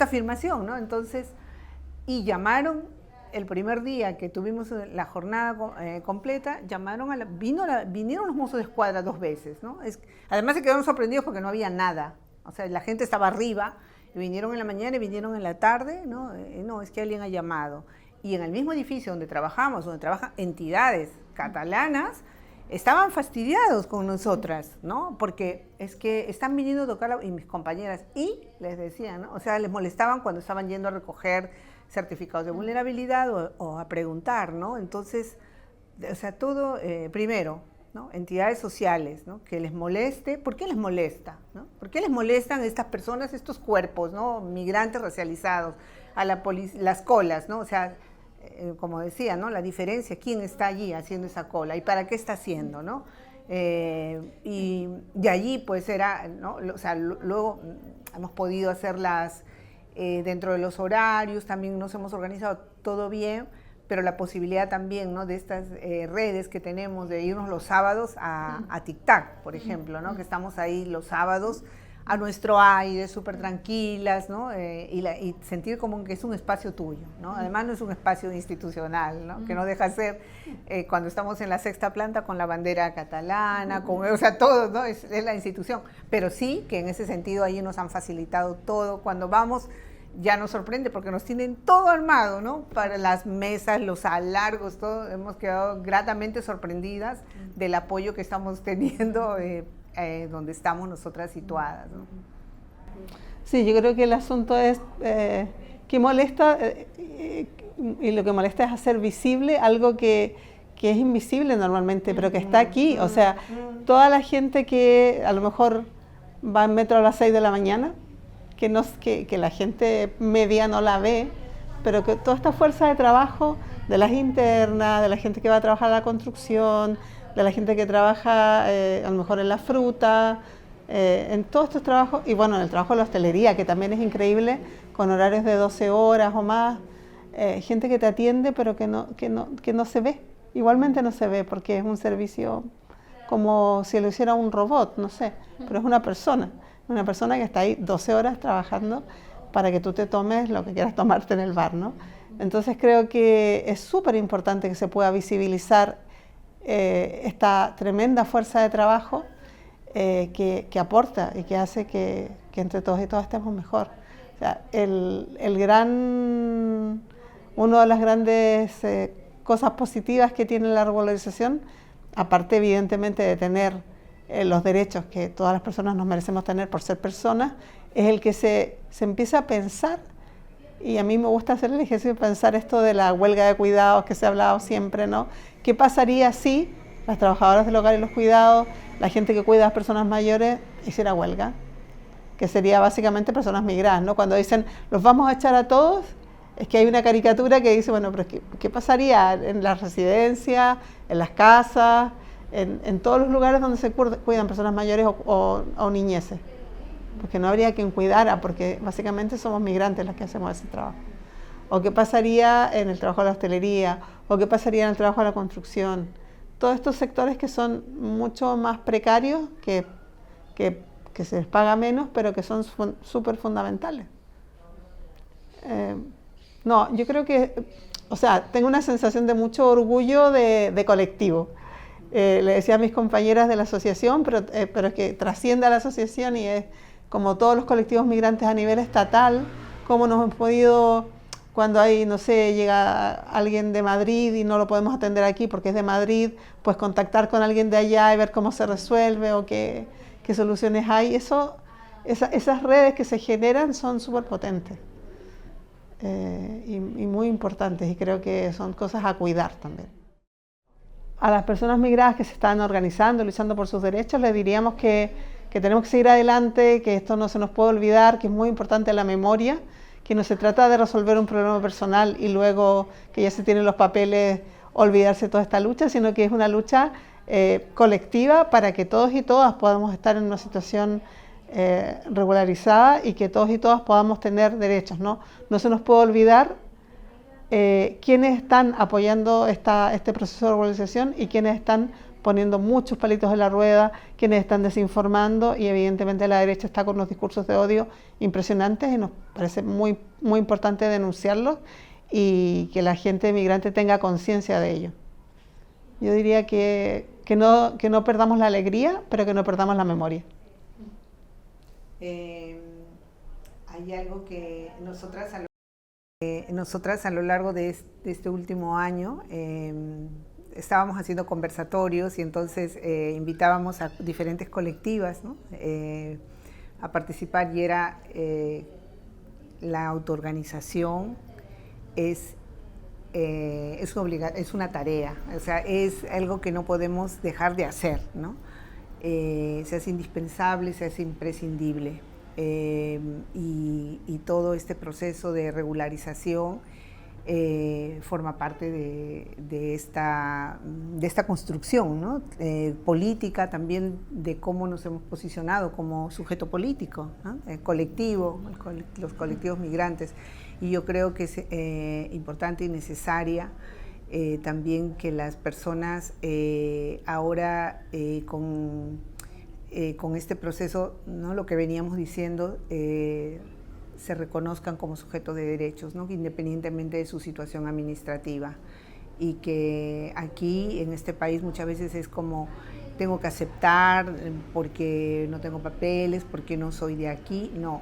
afirmación, ¿no? Entonces, y llamaron el primer día que tuvimos la jornada completa, vinieron los mozos de escuadra 2 veces, ¿no? Además se quedaron sorprendidos porque no había nada, o sea, la gente estaba arriba, y vinieron en la mañana y vinieron en la tarde, ¿no? No, es que alguien ha llamado. Y en el mismo edificio donde trabajamos, donde trabajan entidades catalanas, estaban fastidiados con nosotras, ¿no? Porque es que están viniendo a tocar, y mis compañeras, y les decían, ¿no? O sea, les molestaban cuando estaban yendo a recoger certificados de vulnerabilidad o a preguntar, ¿no? Entonces, o sea, todo, primero, ¿no? Entidades sociales, ¿no? Que les moleste. ¿Por qué les molesta, ¿no? ¿Por qué les molestan estas personas, estos cuerpos, ¿no? Migrantes racializados, a las colas, ¿no? O sea, como decía, ¿no? La diferencia, ¿quién está allí haciendo esa cola y para qué está haciendo, ¿no? Y de allí, pues era, ¿no? O sea, luego hemos podido hacerlas dentro de los horarios, también nos hemos organizado todo bien, pero la posibilidad también, ¿no? De estas redes que tenemos de irnos los sábados a Tic Tac, por ejemplo, ¿no? Que estamos ahí los sábados a nuestro aire, súper tranquilas, ¿no? Y sentir como que es un espacio tuyo, ¿no? Además no es un espacio institucional, ¿no? Que no deja de ser, cuando estamos en la sexta planta con la bandera catalana, o sea, todo, ¿no? Es la institución. Pero sí que en ese sentido ahí nos han facilitado todo. Cuando vamos ya nos sorprende porque nos tienen todo armado, ¿no? Para las mesas, los alargos, todo. Hemos quedado gratamente sorprendidas del apoyo que estamos teniendo donde estamos nosotras situadas, ¿no? Sí, yo creo que el asunto es que molesta, y lo que molesta es hacer visible algo que es invisible normalmente, pero que está aquí. O sea, toda la gente que a lo mejor va en metro a las 6 de la mañana, que la gente media no la ve, pero que toda esta fuerza de trabajo de las internas, de la gente que va a trabajar en la construcción, de la gente que trabaja a lo mejor en la fruta, en todos estos trabajos, y bueno, en el trabajo de la hostelería, que también es increíble, con horarios de 12 horas o más, gente que te atiende pero que no se ve, igualmente no se ve, porque es un servicio como si lo hiciera un robot, no sé, pero es una persona que está ahí 12 horas trabajando para que tú te tomes lo que quieras tomarte en el bar, ¿no? Entonces creo que es súper importante que se pueda visibilizar esta tremenda fuerza de trabajo que aporta y que hace que entre todos y todas estemos mejor. O sea, una de las grandes cosas positivas que tiene la regularización, aparte evidentemente de tener los derechos que todas las personas nos merecemos tener por ser personas, es el que se empieza a pensar, y a mí me gusta hacer el ejercicio de pensar esto de la huelga de cuidados que se ha hablado siempre, ¿no? ¿Qué pasaría si las trabajadoras del hogar y los cuidados, la gente que cuida a las personas mayores, hiciera huelga? Que sería básicamente personas migradas, ¿no? Cuando dicen, los vamos a echar a todos, es que hay una caricatura que dice, bueno, pero ¿qué pasaría en las residencias, en las casas, en todos los lugares donde se cuidan personas mayores o niñeces? Porque no habría quien cuidara, porque básicamente somos migrantes las que hacemos ese trabajo. O qué pasaría en el trabajo de la hostelería, o qué pasaría en el trabajo de la construcción. Todos estos sectores que son mucho más precarios, que se les paga menos, pero que son súper fundamentales. No, yo creo que, o sea, tengo una sensación de mucho orgullo de colectivo. Le decía a mis compañeras de la asociación, pero es que trasciende a la asociación y es como todos los colectivos migrantes a nivel estatal, cómo nos hemos podido, cuando hay, no sé, llega alguien de Madrid y no lo podemos atender aquí porque es de Madrid, pues contactar con alguien de allá y ver cómo se resuelve o qué soluciones hay. Esas redes que se generan son súper potentes y muy importantes, y creo que son cosas a cuidar también. A las personas migradas que se están organizando, luchando por sus derechos, les diríamos que tenemos que seguir adelante, que esto no se nos puede olvidar, que es muy importante la memoria, que no se trata de resolver un problema personal y luego que ya se tienen los papeles, olvidarse de toda esta lucha, sino que es una lucha colectiva para que todos y todas podamos estar en una situación regularizada y que todos y todas podamos tener derechos, ¿no? No se nos puede olvidar quiénes están apoyando este proceso de regularización y quiénes están poniendo muchos palitos en la rueda, quienes están desinformando, y evidentemente la derecha está con unos discursos de odio impresionantes y nos parece muy, muy importante denunciarlos y que la gente migrante tenga conciencia de ello. Yo diría que no perdamos la alegría, pero que no perdamos la memoria. Hay algo que nosotras a lo largo de este último año estábamos haciendo conversatorios y entonces invitábamos a diferentes colectivas, ¿no? A participar, y era la autoorganización es una tarea, o sea, es algo que no podemos dejar de hacer, ¿no? Se hace indispensable, se hace imprescindible, y todo este proceso de regularización forma parte de esta construcción, ¿no? Política también, de cómo nos hemos posicionado como sujeto político, ¿no? Colectivo, los colectivos migrantes. Y yo creo que es importante y necesaria también que las personas ahora con con este proceso, ¿no? Lo que veníamos diciendo, se reconozcan como sujetos de derechos, ¿no? Independientemente de su situación administrativa. Y que aquí, en este país, muchas veces es como, tengo que aceptar porque no tengo papeles, porque no soy de aquí. No,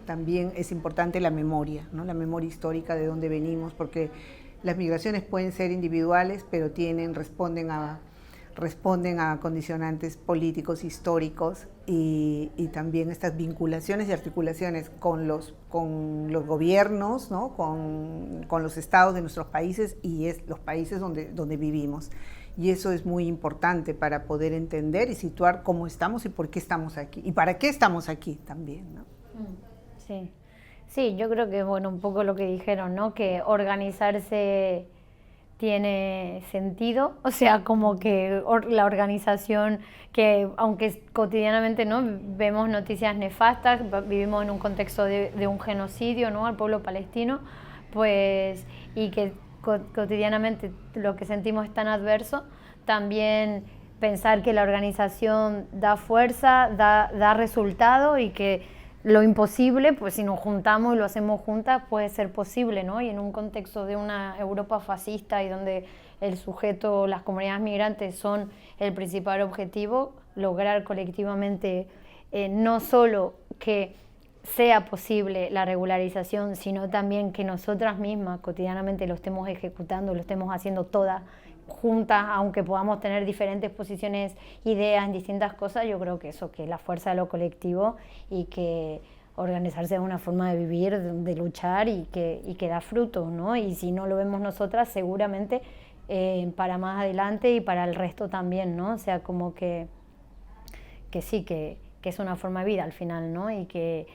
también es importante la memoria, ¿no? La memoria histórica de dónde venimos, porque las migraciones pueden ser individuales, pero responden a condicionantes políticos, históricos, y también estas vinculaciones y articulaciones con los gobiernos, ¿no? con los estados de nuestros países y los países donde vivimos. Y eso es muy importante para poder entender y situar cómo estamos y por qué estamos aquí, y para qué estamos aquí también, ¿no? Sí, sí, yo creo que, bueno, un poco lo que dijeron, ¿no? Que organizarse tiene sentido, o sea, como que la organización, que aunque cotidianamente, ¿no? Vemos noticias nefastas, vivimos en un contexto de un genocidio, ¿no? Al pueblo palestino, pues, y que cotidianamente lo que sentimos es tan adverso, también pensar que la organización da fuerza, da resultado, y que lo imposible, pues si nos juntamos y lo hacemos juntas, puede ser posible, ¿no? Y en un contexto de una Europa fascista y donde el sujeto, las comunidades migrantes son el principal objetivo, lograr colectivamente no solo que sea posible la regularización, sino también que nosotras mismas cotidianamente lo estemos ejecutando, lo estemos haciendo todas juntas, aunque podamos tener diferentes posiciones, ideas en distintas cosas. Yo creo que eso, que la fuerza de lo colectivo, y que organizarse es una forma de vivir, de luchar, y que da fruto, ¿no? Y si no lo vemos nosotras, seguramente para más adelante y para el resto también, ¿no? O sea, como que sí, que es una forma de vida al final, ¿no? Y que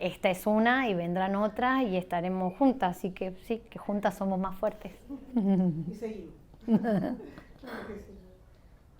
esta es una y vendrán otras y estaremos juntas, así que sí, que juntas somos más fuertes. Y seguimos. Claro que sí.